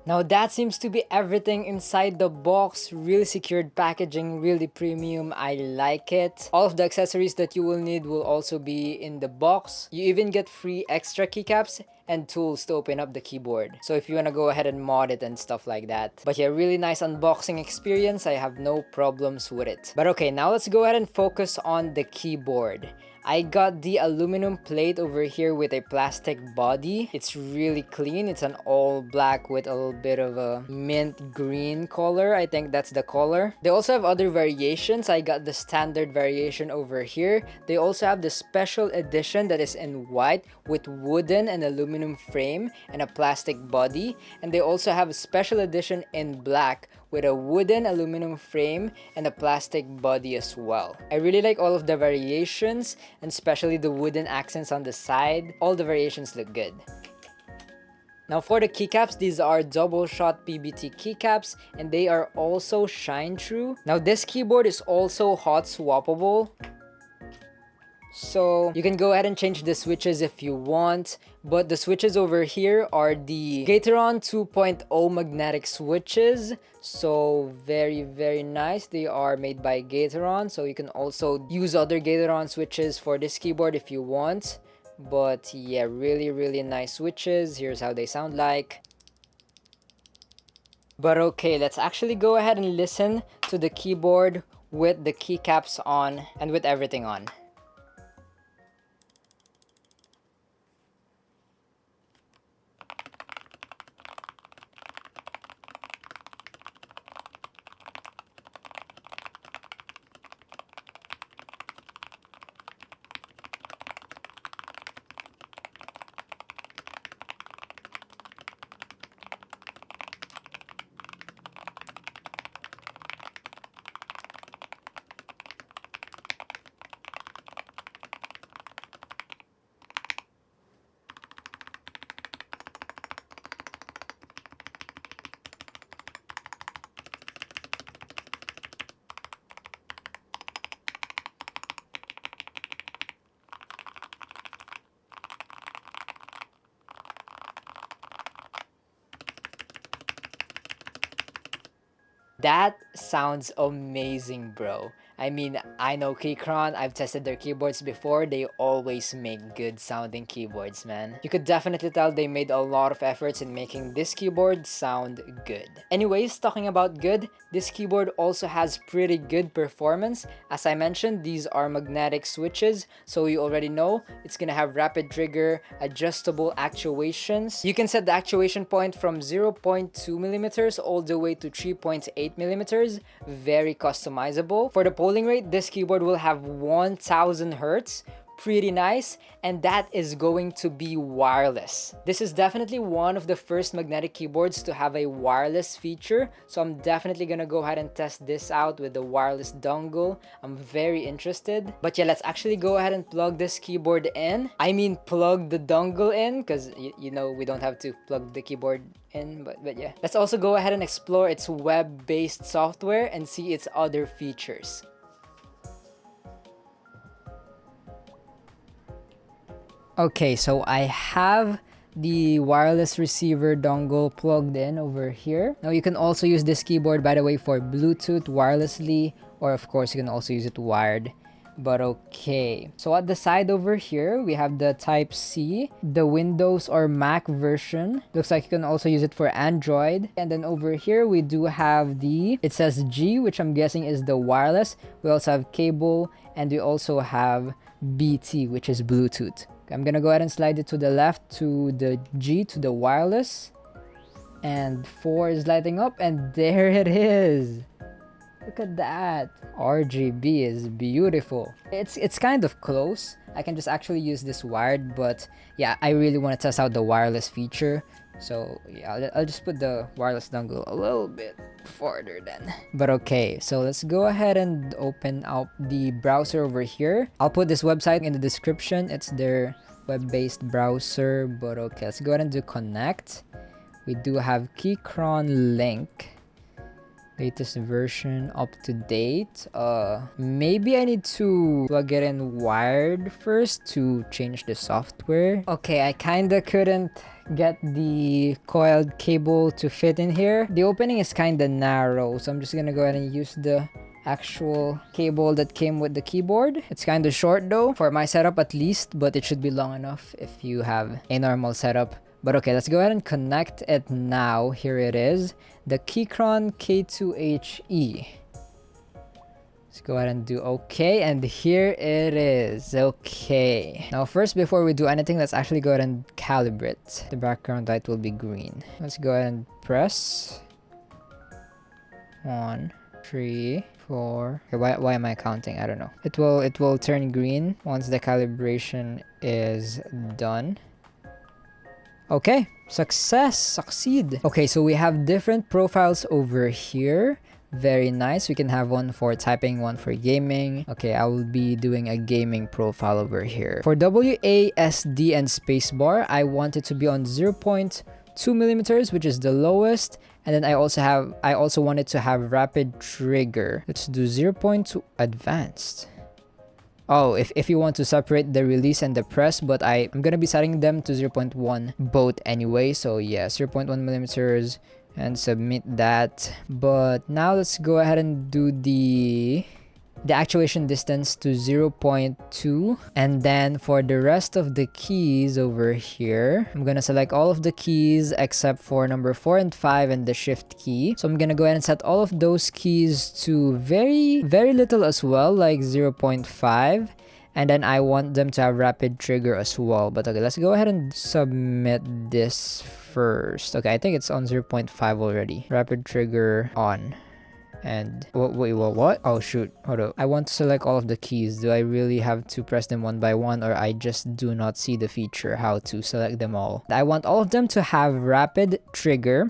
Now that seems to be everything inside the box. Really secured packaging, really premium. I like it. All of the accessories that you will need will also be in the box. You even get free extra keycaps and tools to open up the keyboard. So if you wanna go ahead and mod it and stuff like that. But yeah, really nice unboxing experience. I have no problems with it. But okay, now let's go ahead and focus on the keyboard. I got the aluminum plate over here with a plastic body. It's really clean. It's an all black with a little bit of a mint green color. I think that's the color. They also have other variations. I got the standard variation over here. They also have the special edition that is in white with wooden and aluminum frame and a plastic body. And they also have a special edition in black with a wooden aluminum frame and a plastic body as well. I really like all of the variations, and especially the wooden accents on the side. All the variations look good. Now for the keycaps, these are double shot PBT keycaps, and they are also shine true. Now this keyboard is also hot swappable, so you can go ahead and change the switches if you want, but the switches over here are the Keychron 2.0 magnetic switches. So very nice. They are made by Keychron, so you can also use other Keychron switches for this keyboard if you want. But yeah, really nice switches. Here's how they sound like. But okay, let's actually go ahead and listen to the keyboard with the keycaps on and with everything on. That sounds amazing, bro. I mean, I know Keychron, I've tested their keyboards before, they always make good sounding keyboards, man. You could definitely tell they made a lot of efforts in making this keyboard sound good. Anyways, talking about good, this keyboard also has pretty good performance. As I mentioned, these are magnetic switches, so you already know it's gonna have rapid trigger, adjustable actuations. You can set the actuation point from 0.2mm all the way to 3.8mm, very customizable. For the polling rate, this keyboard will have 1000 Hz, pretty nice, and that is going to be wireless. This is definitely one of the first magnetic keyboards to have a wireless feature, so I'm definitely gonna go ahead and test this out with the wireless dongle. I'm very interested. But yeah, let's actually go ahead and plug this keyboard in. I mean, plug the dongle in, because you know we don't have to plug the keyboard in, but yeah. Let's also go ahead and explore its web-based software and see its other features. Okay, so I have the wireless receiver dongle plugged in over here. Now you can also use this keyboard, by the way, for Bluetooth wirelessly, or of course you can also use it wired. But okay, so at the side over here we have the Type C, the Windows or Mac version. Looks like you can also use it for Android. And then over here we do have it says G, which I'm guessing is the wireless. We also have cable, and we also have BT, which is Bluetooth. I'm gonna go ahead and slide it to the left to the G, to the wireless, and 4 is lighting up, and there it is. Look at that. RGB is beautiful. It's kind of close. I can just actually use this wired, but yeah, I really want to test out the wireless feature. So yeah, I'll just put the wireless dongle a little bit farther then. But okay, so let's go ahead and open up the browser over here. I'll put this website in the description. It's their web-based browser. But okay, let's go ahead and do connect. We do have Keychron link. Latest version, up to date. Maybe I need to plug it in wired first to change the software. Okay, I kinda couldn't get the coiled cable to fit in here. The opening is kind of narrow, so I'm just gonna go ahead and use the actual cable that came with the keyboard. It's kind of short though, for my setup at least, but it should be long enough if you have a normal setup. But okay, let's go ahead and connect it now. Here it is, the Keychron K2 HE. Let's go ahead and do okay, and here it is. Okay, now first, before we do anything, let's actually go ahead and calibrate. The background light will be green. Let's go ahead and press 1, 3, 4. Okay, why am I counting? I don't know. It will turn green once the calibration is done. Okay, succeed. Okay, so we have different profiles over here. Very nice. We can have one for typing, one for gaming. Okay, I will be doing a gaming profile over here. For WASD and spacebar, I want it to be on 0.2 millimeters, which is the lowest. And then I also want it to have rapid trigger. Let's do 0.2 advanced. Oh, if you want to separate the release and the press, but I'm gonna be setting them to 0.1 both anyway. So yeah, 0.1 millimeters. And submit that. But now let's go ahead and do the actuation distance to 0.2. And then for the rest of the keys over here, I'm gonna select all of the keys except for number 4 and 5 and the shift key. So I'm gonna go ahead and set all of those keys to very little as well, like 0.5. And then I want them to have rapid trigger as well. But okay, let's go ahead and submit this first. Okay, I think it's on 0.5 already. Rapid trigger on. And wait, what? Oh shoot, hold up. I want to select all of the keys. Do I really have to press them one by one, or I just do not see the feature how to select them all? I want all of them to have rapid trigger.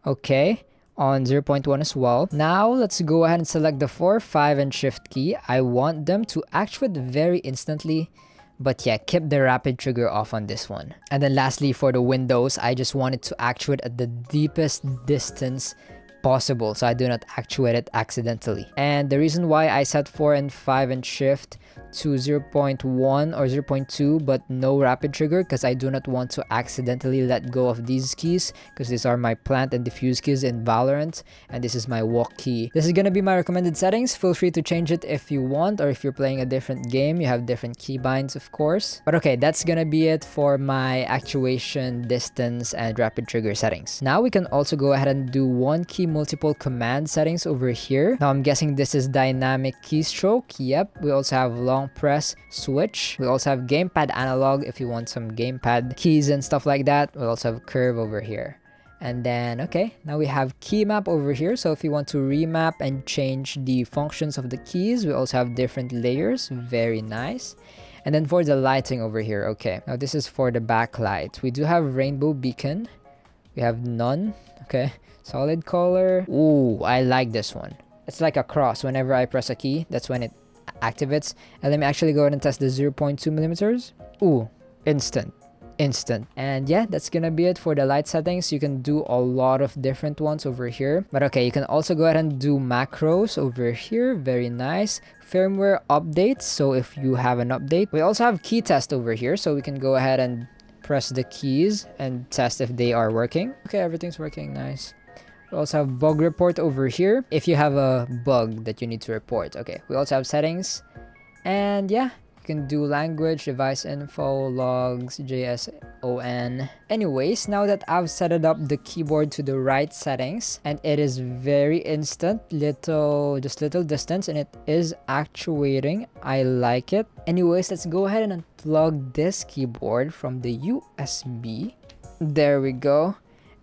Okay, on 0.1 as well. Now let's go ahead and select the 4, 5 and shift key. I want them to actuate very instantly, but yeah, keep the rapid trigger off on this one. And then lastly, for the windows, I just want it to actuate at the deepest distance possible, so I do not actuate it accidentally. And the reason why I set 4 and 5 and shift to 0.1 or 0.2 but no rapid trigger, because I do not want to accidentally let go of these keys, because these are my plant and diffuse keys in Valorant, and this is my walk key. This is gonna be my recommended settings. Feel free to change it if you want, or if you're playing a different game, you have different keybinds of course. But okay, that's gonna be it for my actuation distance and rapid trigger settings. Now we can also go ahead and do one key multiple command settings over here. Now I'm guessing this is dynamic keystroke. Yep, we also have long press switch. We also have gamepad analog if you want some gamepad keys and stuff like that. We also have curve over here. And then okay, now we have key map over here. So if you want to remap and change the functions of the keys, we also have different layers. Very nice. And then for the lighting over here, okay, now this is for the backlight. We do have rainbow beacon. We have none. Okay, solid color. Ooh, I like this one. It's like a cross. Whenever I press a key, that's when it activates. And let me actually go ahead and test the 0.2 millimeters. Ooh, instant. And yeah, that's gonna be it for the light settings. You can do a lot of different ones over here, but okay, you can also go ahead and do macros over here. Very nice. Firmware updates, so if you have an update. We also have key test over here, so we can go ahead and press the keys and test if they are working. Okay, everything's working. Nice. We also have bug report over here if you have a bug that you need to report. Okay, we also have settings, and yeah, you can do language, device info, logs, JSON. Anyways, now that I've set it up the keyboard to the right settings, and it is very instant, just little distance, and it is actuating. I like it. Anyways, let's go ahead and unplug this keyboard from the USB. There we go.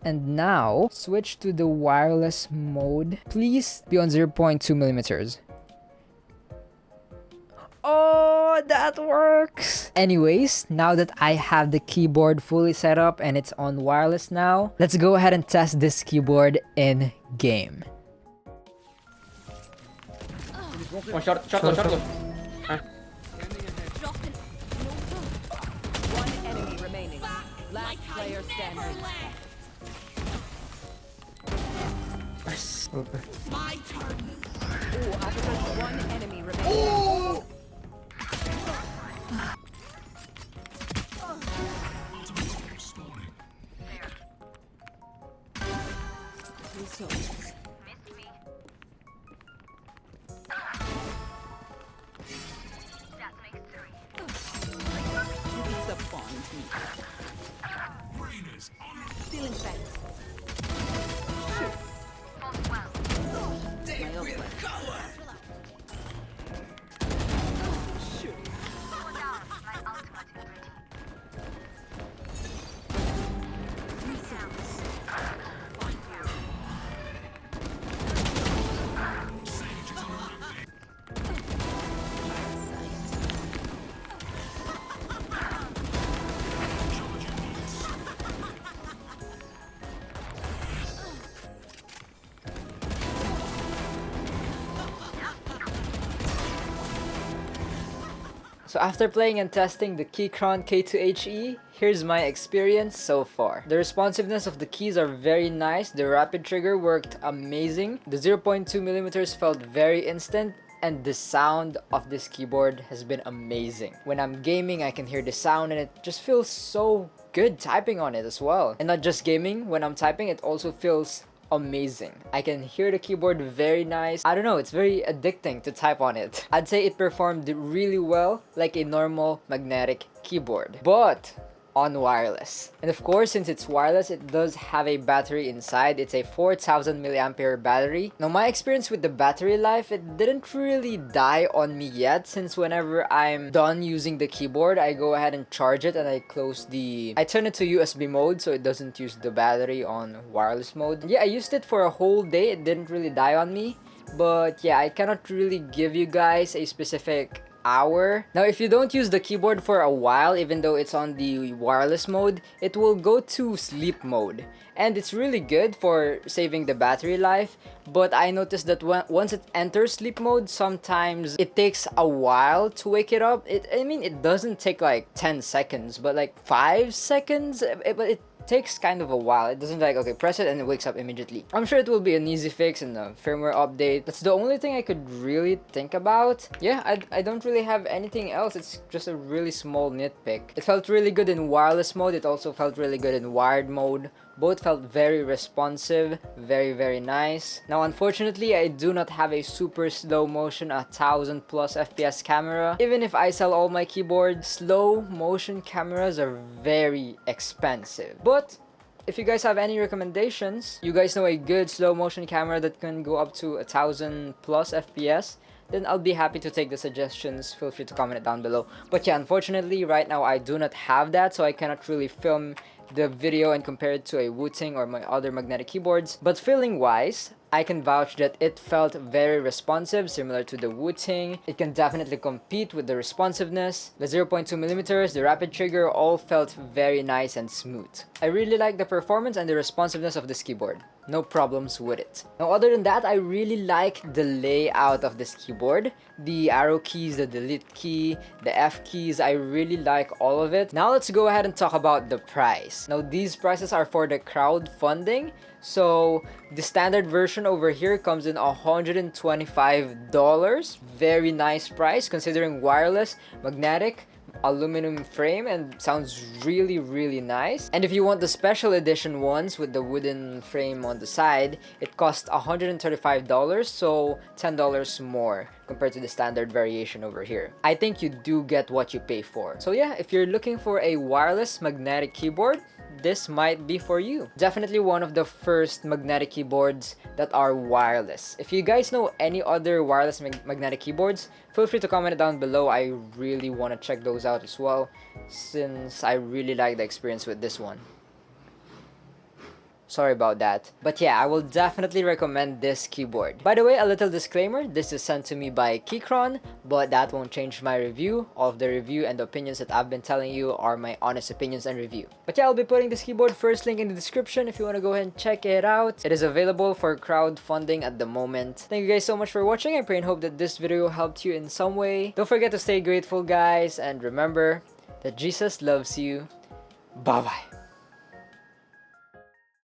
And now switch to the wireless mode. Please be on 0.2 millimeters. Oh, that works. Anyways, now that I have the keyboard fully set up and it's on wireless now, let's go ahead and test this keyboard in game. Oh, short. One enemy remaining. Last player standing. My turn. Ooh, I've one enemy remaining. Oh! Stealing sight. My ultimate. So after playing and testing the Keychron K2 HE, here's my experience so far. The responsiveness of the keys are very nice, the rapid trigger worked amazing, the 0.2mm felt very instant, and the sound of this keyboard has been amazing. When I'm gaming, I can hear the sound and it just feels so good typing on it as well. And not just gaming, when I'm typing, it also feels amazing. I can hear the keyboard very nice. I don't know, it's very addicting to type on it. I'd say it performed really well like a normal magnetic keyboard, but on wireless. And of course, since it's wireless, it does have a battery inside. It's a 4000 milliampere battery. Now, my experience with the battery life, it didn't really die on me yet, since whenever I'm done using the keyboard, I go ahead and charge it and I turn it to USB mode so it doesn't use the battery on wireless mode. Yeah, I used it for a whole day. It didn't really die on me, but yeah, I cannot really give you guys a specific hour. Now, if you don't use the keyboard for a while, even though it's on the wireless mode, it will go to sleep mode, and it's really good for saving the battery life. But I noticed that once it enters sleep mode, sometimes it takes a while to wake it up. I mean, it doesn't take like 10 seconds, but like 5 seconds, but it takes kind of a while. It doesn't like, okay, press it and it wakes up immediately. I'm sure it will be an easy fix and a firmware update. That's the only thing I could really think about. Yeah, I don't really have anything else. It's just a really small nitpick. It felt really good in wireless mode. It also felt really good in wired mode. Both felt very responsive, very nice. Now, unfortunately, I do not have a super slow motion 1000+ FPS camera. Even if I sell all my keyboards, slow motion cameras are very expensive. But if you guys have any recommendations, you guys know a good slow motion camera that can go up to 1000+ FPS, then I'll be happy to take the suggestions. Feel free to comment it down below. But yeah, unfortunately, right now I do not have that, so I cannot really film the video and compare it to a WOOTING or my other magnetic keyboards. But feeling wise, I can vouch that it felt very responsive, similar to the WOOTING. It can definitely compete with the responsiveness. The 0.2mm, the rapid trigger, all felt very nice and smooth. I really like the performance and the responsiveness of this keyboard. No problems with it. Now, other than that, I really like the layout of this keyboard. The arrow keys, the delete key, the F keys, I really like all of it. Now let's go ahead and talk about the price. Now, these prices are for the crowdfunding. So the standard version over here comes in $125. Very nice price considering wireless, magnetic, aluminum frame, and sounds really nice. And if you want the special edition ones with the wooden frame on the side, it costs $135, so $10 more compared to the standard variation over here. I think you do get what you pay for. So yeah, if you're looking for a wireless magnetic keyboard, this might be for you. Definitely one of the first magnetic keyboards that are wireless. If you guys know any other wireless magnetic keyboards, feel free to comment it down below. I really want to check those out as well, since I really like the experience with this one. Sorry about that. But yeah, I will definitely recommend this keyboard. By the way, a little disclaimer, this is sent to me by Keychron, but that won't change my review. All of the review and the opinions that I've been telling you are my honest opinions and review. But yeah, I'll be putting this keyboard first link in the description if you want to go ahead and check it out. It is available for crowdfunding at the moment. Thank you guys so much for watching. I pray and hope that this video helped you in some way. Don't forget to stay grateful, guys, and remember that Jesus loves you. Bye-bye.